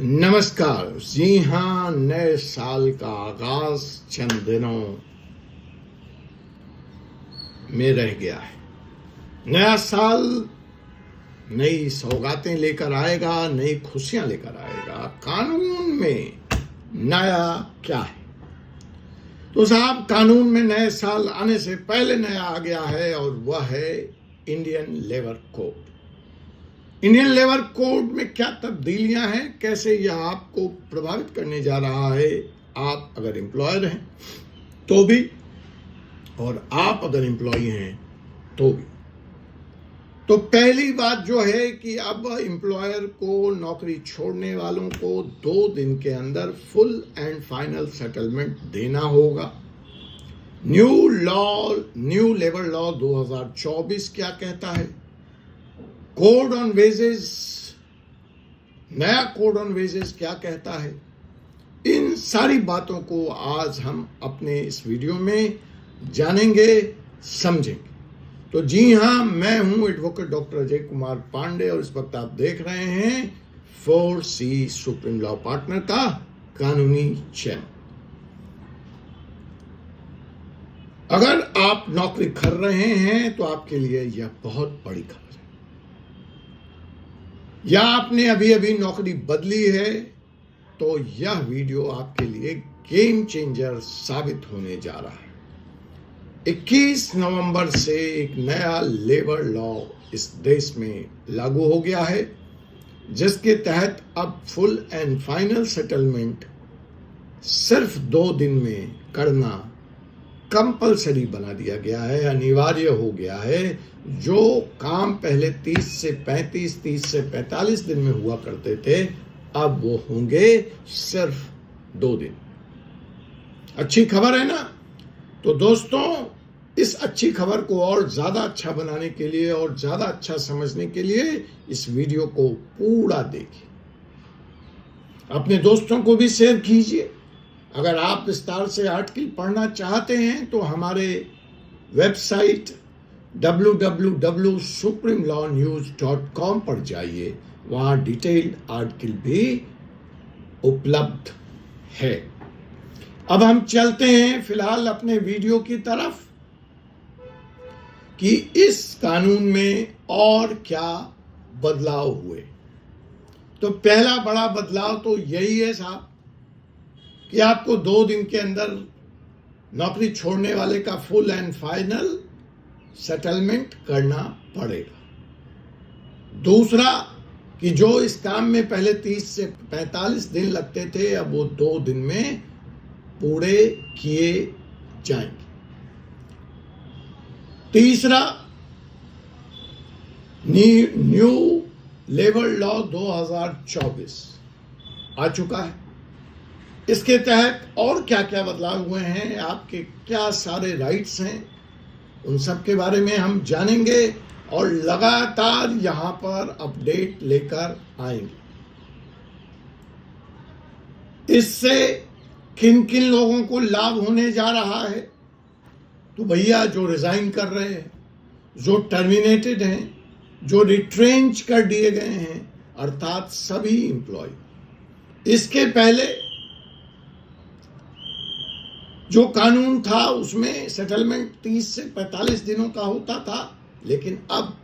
नमस्कार। जी हाँ, नए साल का आगाज चंद दिनों में रह गया है। नया साल नई सौगातें लेकर आएगा, नई खुशियां लेकर आएगा। कानून में नया क्या है? तो साहब, कानून में नए साल आने से पहले नया आ गया है और वह है Indian labour code. Indian labour code में क्या तब्दीलियां हैं, कैसे यह आपको प्रभावित करने जा रहा है, आप अगर एम्प्लॉयर हैं तो भी और आप अगर एम्प्लॉई हैं तो भी। तो पहली बात जो है कि अब एम्प्लॉयर को नौकरी छोड़ने वालों को 2 दिन के अंदर फुल एंड फाइनल सेटलमेंट देना होगा। न्यू लेबर लॉ 2024 क्या कहता है? कोड ऑन वेजेस, नया कोड ऑन वेजेस क्या कहता है? इन सारी बातों को आज हम अपने इस वीडियो में जानेंगे, समझेंगे। तो जी हाँ, मैं हूं एडवोकेट डॉक्टर अजय कुमार पांडे और इस वक्त आप देख रहे हैं 4C सुप्रीम लॉ पार्टनर का कानूनी चैनल। अगर आप नौकरी कर रहे हैं तो आपके लिए यह बहुत बड़ी खबर है, या आपने अभी अभी नौकरी बदली है तो यह वीडियो आपके लिए गेम चेंजर साबित होने जा रहा है। 21 नवंबर से एक नया लेबर लॉ इस देश में लागू हो गया है, जिसके तहत अब फुल एंड फाइनल सेटलमेंट सिर्फ 2 दिन में करना कंपलसरी बना दिया गया है, अनिवार्य हो गया है। जो काम पहले 30 से 45 दिन में हुआ करते थे, अब वो होंगे सिर्फ 2 दिन। अच्छी खबर है ना? तो दोस्तों, इस अच्छी खबर को और ज्यादा अच्छा बनाने के लिए और ज्यादा अच्छा समझने के लिए इस वीडियो को पूरा देखिए, अपने दोस्तों को भी शेयर कीजिए। अगर आप विस्तार से आर्टिकल पढ़ना चाहते हैं तो हमारे वेबसाइट www.supremlawnews.com पर जाइए, वहां डिटेल्ड आर्टिकल भी उपलब्ध है। अब हम चलते हैं फिलहाल अपने वीडियो की तरफ कि इस कानून में और क्या बदलाव हुए। तो पहला बड़ा बदलाव तो यही है साहब कि आपको 2 दिन के अंदर नौकरी छोड़ने वाले का फुल एंड फाइनल सेटलमेंट करना पड़ेगा। दूसरा कि जो इस काम में पहले 30 से 45 दिन लगते थे, अब वो 2 दिन में पूरे किए जाएंगे। तीसरा, न्यू लेबर लॉ 2024 आ चुका है। इसके तहत और क्या क्या बदलाव हुए हैं, आपके क्या सारे राइट्स हैं, उन सब के बारे में हम जानेंगे और लगातार यहां पर अपडेट लेकर आएंगे। इससे किन किन लोगों को लाभ होने जा रहा है? तो भैया, जो रिजाइन कर रहे हैं, जो टर्मिनेटेड हैं, जो रिट्रेंच कर दिए गए हैं, अर्थात सभी एम्प्लॉय। इसके पहले जो कानून था उसमें सेटलमेंट 30 से 45 दिनों का होता था, लेकिन अब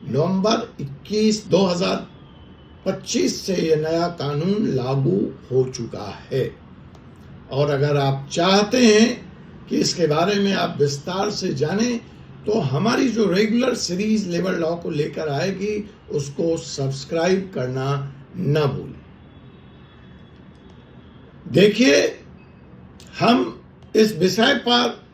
नवंबर 21, 2025 से यह नया कानून लागू हो चुका है। और अगर आप चाहते हैं कि इसके बारे में आप विस्तार से जानें तो हमारी जो रेगुलर सीरीज लेबर लॉ को लेकर आएगी, उसको सब्सक्राइब करना न भूलें। देखिए, हम इस विषय पर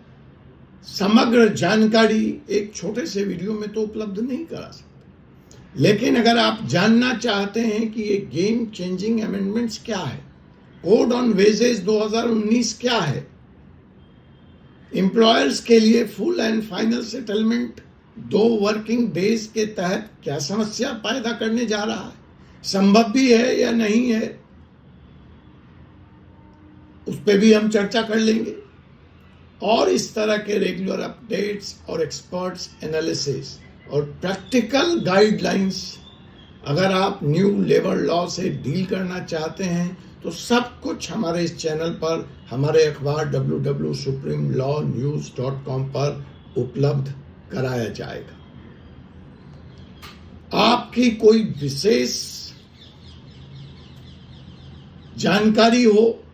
समग्र जानकारी एक छोटे से वीडियो में तो उपलब्ध नहीं करा सकते, लेकिन अगर आप जानना चाहते हैं कि ये गेम चेंजिंग अमेंडमेंट्स क्या है, कोड ऑन वेजेस 2019 क्या है, एम्प्लॉयर्स के लिए full and final settlement 2 working days के तहत क्या समस्या पैदा करने जा रहा है, संभव भी है या नहीं है, उस पर भी हम चर्चा कर लेंगे। और इस तरह के रेगुलर अपडेट्स और एक्सपर्ट्स एनालिसिस और प्रैक्टिकल गाइडलाइंस अगर आप न्यू लेबर लॉ से डील करना चाहते हैं तो सब कुछ हमारे इस चैनल पर, हमारे अखबार www.supremelaw.news.com पर उपलब्ध कराया जाएगा। आपकी कोई विशेष जानकारी हो,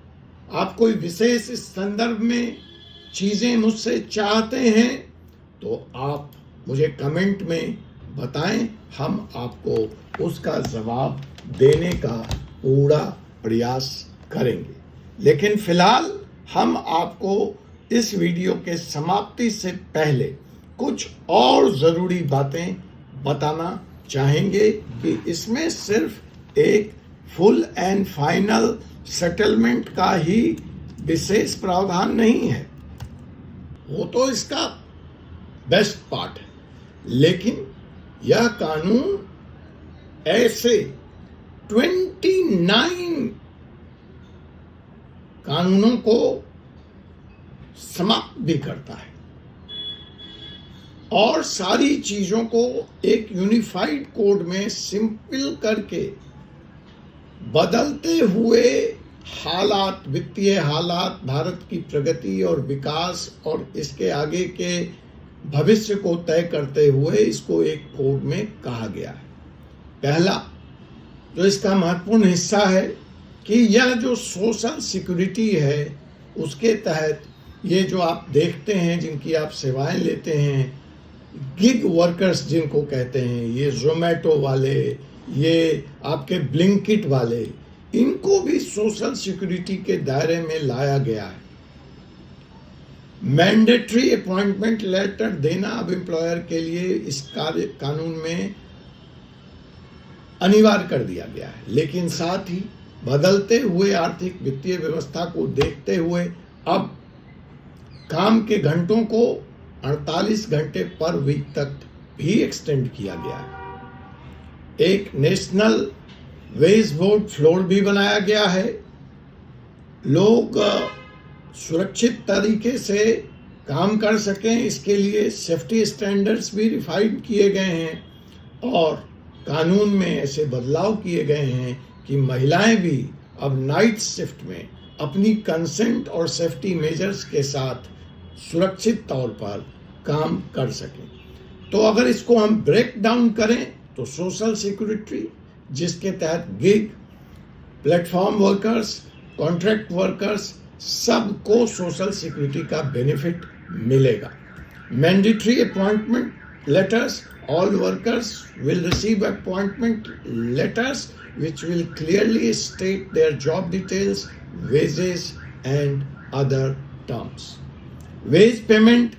आप कोई विशेष इस संदर्भ में चीजें मुझसे चाहते हैं तो आप मुझे कमेंट में बताएं, हम आपको उसका जवाब देने का पूरा प्रयास करेंगे। लेकिन फिलहाल हम आपको इस वीडियो के समाप्ति से पहले कुछ और जरूरी बातें बताना चाहेंगे कि इसमें सिर्फ एक फुल एंड फाइनल सेटलमेंट का ही विशेष प्रावधान नहीं है, वो तो इसका बेस्ट पार्ट है, लेकिन यह कानून ऐसे 29 कानूनों को समाप्त भी करता है और सारी चीजों को एक यूनिफाइड कोड में सिंपल करके बदलते हुए हालात, वित्तीय हालात, भारत की प्रगति और विकास और इसके आगे के भविष्य को तय करते हुए इसको एक कोड में कहा गया है। पहला जो इसका महत्वपूर्ण हिस्सा है कि यह जो सोशल सिक्योरिटी है उसके तहत ये जो आप देखते हैं, जिनकी आप सेवाएं लेते हैं, गिग वर्कर्स जिनको कहते हैं, ये जोमेटो वाले, ये आपके ब्लिंकिट वाले, इनको भी सोशल सिक्योरिटी के दायरे में लाया गया है। मैंडेटरी अपॉइंटमेंट लेटर देना अब एम्प्लॉयर के लिए इस कानून में अनिवार्य कर दिया गया है, लेकिन साथ ही बदलते हुए आर्थिक वित्तीय व्यवस्था को देखते हुए अब काम के घंटों को 48 घंटे पर वीक तक भी एक्सटेंड किया गया है। एक नेशनल वेज बोर्ड फ्लोर भी बनाया गया है। लोग सुरक्षित तरीके से काम कर सकें, इसके लिए सेफ्टी स्टैंडर्ड्स भी रिफाइन किए गए हैं और कानून में ऐसे बदलाव किए गए हैं कि महिलाएं भी अब नाइट शिफ्ट में अपनी कंसेंट और सेफ्टी मेजर्स के साथ सुरक्षित तौर पर काम कर सकें। तो अगर इसको हम ब्रेक डाउन करें तो सोशल सिक्योरिटी, जिसके तहत gig, platform workers, contract workers, सबको सोशल सिक्योरिटी का बेनिफिट मिलेगा। Mandatory appointment letters, all workers will receive appointment letters which will clearly state their job details, wages and other terms. Wage payment,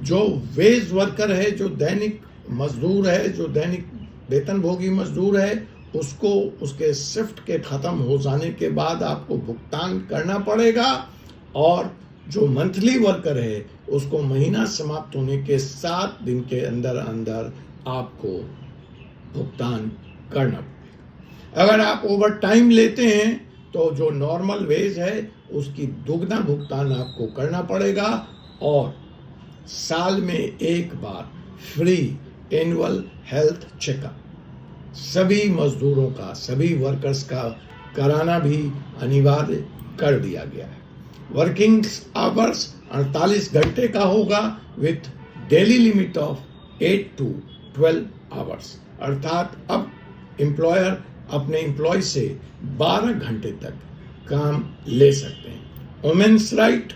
जो wage worker है, जो दैनिक मजदूर है, जो दैनिक वेतनभोगी मजदूर है, उसको उसके शिफ्ट के खत्म हो जाने के बाद आपको भुगतान करना पड़ेगा और जो मंथली वर्कर है उसको महीना समाप्त होने के 7 दिन के अंदर अंदर आपको भुगतान करना पड़ेगा। अगर आप ओवर टाइम लेते हैं तो जो नॉर्मल वेज है उसकी दुगना भुगतान आपको करना पड़ेगा और साल में एक बार फ्री एनुअल हेल्थ चेकअप सभी मजदूरों का, सभी वर्कर्स का कराना भी अनिवार्य कर दिया गया है। वर्किंग आवर्स 48 घंटे का होगा with daily limit of 8 to 12 hours, अर्थात अब एम्प्लॉयर अपने एम्प्लॉय से 12 घंटे तक काम ले सकते हैं। वुमेन्स राइट,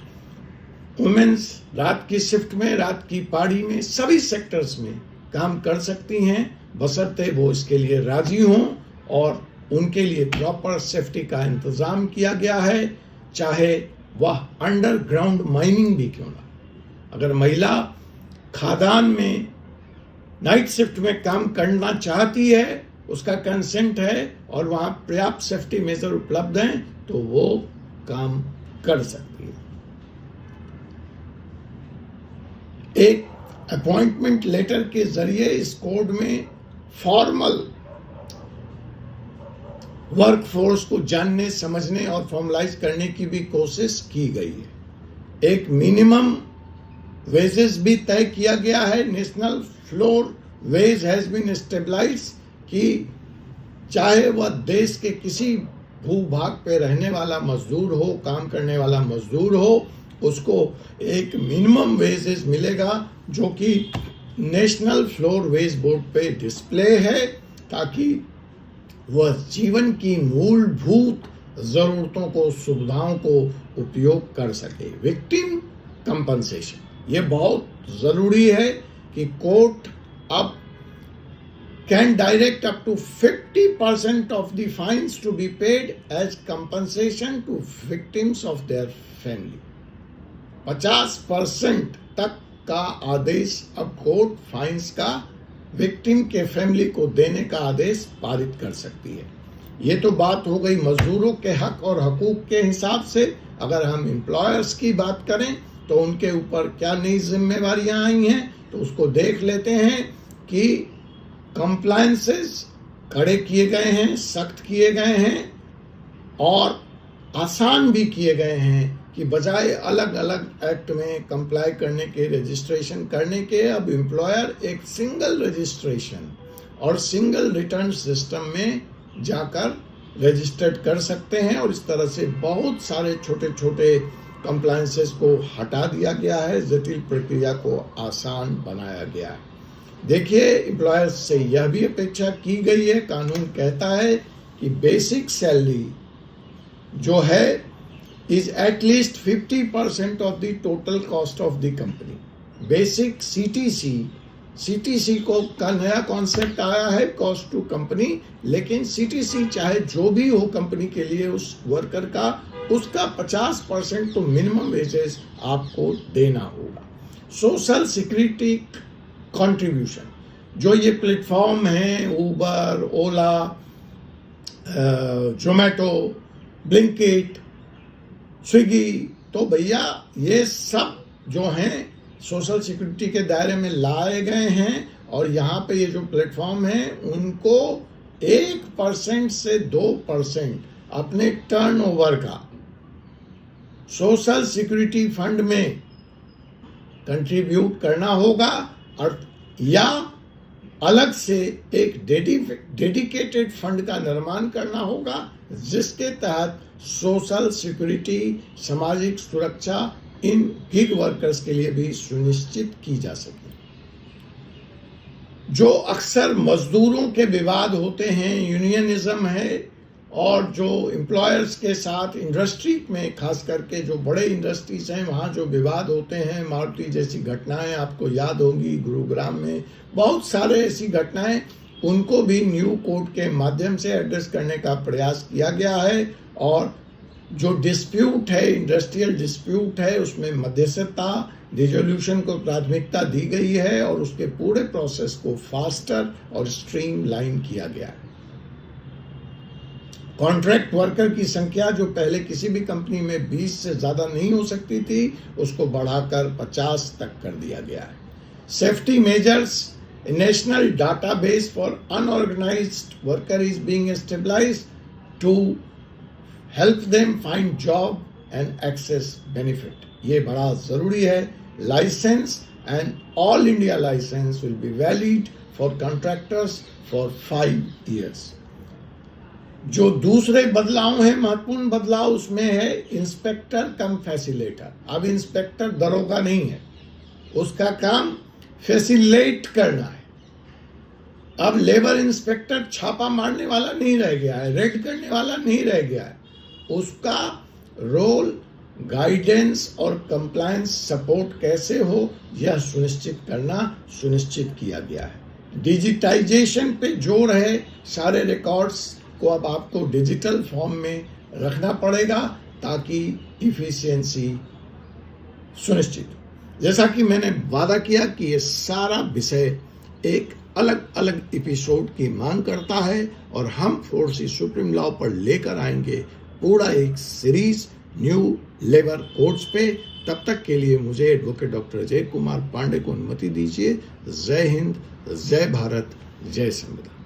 वुमेन्स रात की शिफ्ट में, रात की पारी में, सभी सेक्टर्स में काम कर सकती हैं बशर्ते वो इसके लिए राजी हों और उनके लिए प्रॉपर सेफ्टी का इंतजाम किया गया है, चाहे वह अंडरग्राउंड माइनिंग भी क्यों ना। अगर महिला खादान में नाइट शिफ्ट में काम करना चाहती है, उसका कंसेंट है और वहां पर्याप्त सेफ्टी मेजर उपलब्ध हैं, तो वो काम कर सकती है। एक अपॉइंटमेंट लेटर के जरिए इस कोड में फॉर्मल वर्कफोर्स को जानने, समझने और फॉर्मलाइज करने की भी कोशिश की गई है। एक मिनिमम वेजेस भी तय किया गया है। National floor wage has been stabilise कि चाहे वह देश के किसी भूभाग पे रहने वाला मजदूर हो, काम करने वाला मजदूर हो, उसको एक मिनिमम वेजेस मिलेगा जो कि नेशनल फ्लोर वेज बोर्ड पे डिस्प्ले है, ताकि वह जीवन की मूलभूत जरूरतों को, सुविधाओं को उपयोग कर सके। विक्टिम कंपनसेशन, ये बहुत जरूरी है कि कोर्ट अब can direct up to 50% of the fines to be paid as compensation to victims of their family। 50% तक का आदेश अब कोर्ट फाइन्स का विक्टिम के फैमिली को देने का आदेश पारित कर सकती है। ये तो बात हो गई मजदूरों के हक और हकूक के हिसाब से। अगर हम एम्प्लॉयर्स की बात करें तो उनके ऊपर क्या नई जिम्मेवारियां आई हैं, तो उसको देख लेते हैं कि कंप्लायंसेस कड़े किए गए हैं, सख्त किए गए हैं और आसान भी किए गए हैं कि बजाय अलग अलग एक्ट में कंप्लाई करने के, रजिस्ट्रेशन करने के, अब एम्प्लॉयर एक सिंगल रजिस्ट्रेशन और सिंगल रिटर्न सिस्टम में जाकर रजिस्टर्ड कर सकते हैं और इस तरह से बहुत सारे छोटे छोटे कंप्लायंसेस को हटा दिया गया है, जटिल प्रक्रिया को आसान बनाया गया है। देखिए, एम्प्लॉयर्स से यह भी अपेक्षा की गई है, कानून कहता है कि बेसिक सैलरी जो है is at least 50% of the total cost of the company. Basic CTC को का नया कॉन्सेप्ट आया है, कॉस्ट टू कंपनी, लेकिन सीटीसी चाहे जो भी हो कंपनी के लिए उस वर्कर का, उसका 50% तो मिनिमम वेजेस आपको देना होगा। सोशल सिक्योरिटी कंट्रीब्यूशन, जो ये प्लेटफॉर्म हैं उबर, ओला, जोमेटो, ब्लिंकिट, स्विगी, तो भैया ये सब जो हैं सोशल सिक्योरिटी के दायरे में लाए गए हैं और यहाँ पे ये जो प्लेटफॉर्म हैं उनको 1% से 2% अपने टर्नओवर का सोशल सिक्योरिटी फंड में कंट्रीब्यूट करना होगा और या अलग से एक डेडिकेटेड फंड का निर्माण करना होगा जिसके तहत सोशल सिक्योरिटी, सामाजिक सुरक्षा इन गिग वर्कर्स के लिए भी सुनिश्चित की जा सके। जो अक्सर मजदूरों के विवाद होते हैं, यूनियनिज्म है, और जो एम्प्लॉयर्स के साथ इंडस्ट्री में, खास करके जो बड़े इंडस्ट्रीज हैं वहाँ जो विवाद होते हैं, मारुति जैसी घटनाएं आपको याद होंगी, गुरुग्राम में बहुत सारे ऐसी घटनाएं, उनको भी न्यू कोड के माध्यम से एड्रेस करने का प्रयास किया गया है। और जो डिस्प्यूट है, इंडस्ट्रियल डिस्प्यूट है, उसमें मध्यस्थता, रिजोल्यूशन को प्राथमिकता दी गई है और उसके पूरे प्रोसेस को फास्टर और स्ट्रीमलाइन किया गया है। कॉन्ट्रैक्ट वर्कर की संख्या जो पहले किसी भी कंपनी में 20 से ज़्यादा नहीं हो सकती थी, उसको बढ़ाकर 50 तक कर दिया गया है। Safety measures, national database for unorganised worker is being established to help them find job and access benefit. ये बड़ा ज़रूरी है। Licence and all India licence will be valid for contractors for 5 years। जो दूसरे बदलाव हैं, महत्वपूर्ण बदलाव, उसमें है इंस्पेक्टर कम फैसिलेटर। अब इंस्पेक्टर दरोगा नहीं है, उसका काम फैसिलेट करना है। अब लेबर इंस्पेक्टर छापा मारने वाला नहीं रह गया है, रेड करने वाला नहीं रह गया है। उसका रोल गाइडेंस और कंप्लायंस सपोर्ट कैसे हो, यह सुनिश्चित करना सुनिश्चित किया गया है। डिजिटाइजेशन पे जोर है, सारे रिकॉर्ड्स को अब आपको डिजिटल फॉर्म में रखना पड़ेगा ताकि इफिशियंसी सुनिश्चित। जैसा कि मैंने वादा किया कि ये सारा विषय एक अलग अलग एपिसोड की मांग करता है और हम फोर्सी सुप्रीम लॉ पर लेकर आएंगे पूरा एक सीरीज न्यू लेबर कोड्स पे। तब तक के लिए मुझे एडवोकेट डॉक्टर अजय कुमार पांडे को अनुमति दीजिए। जय हिंद, जय भारत, जय संविधान।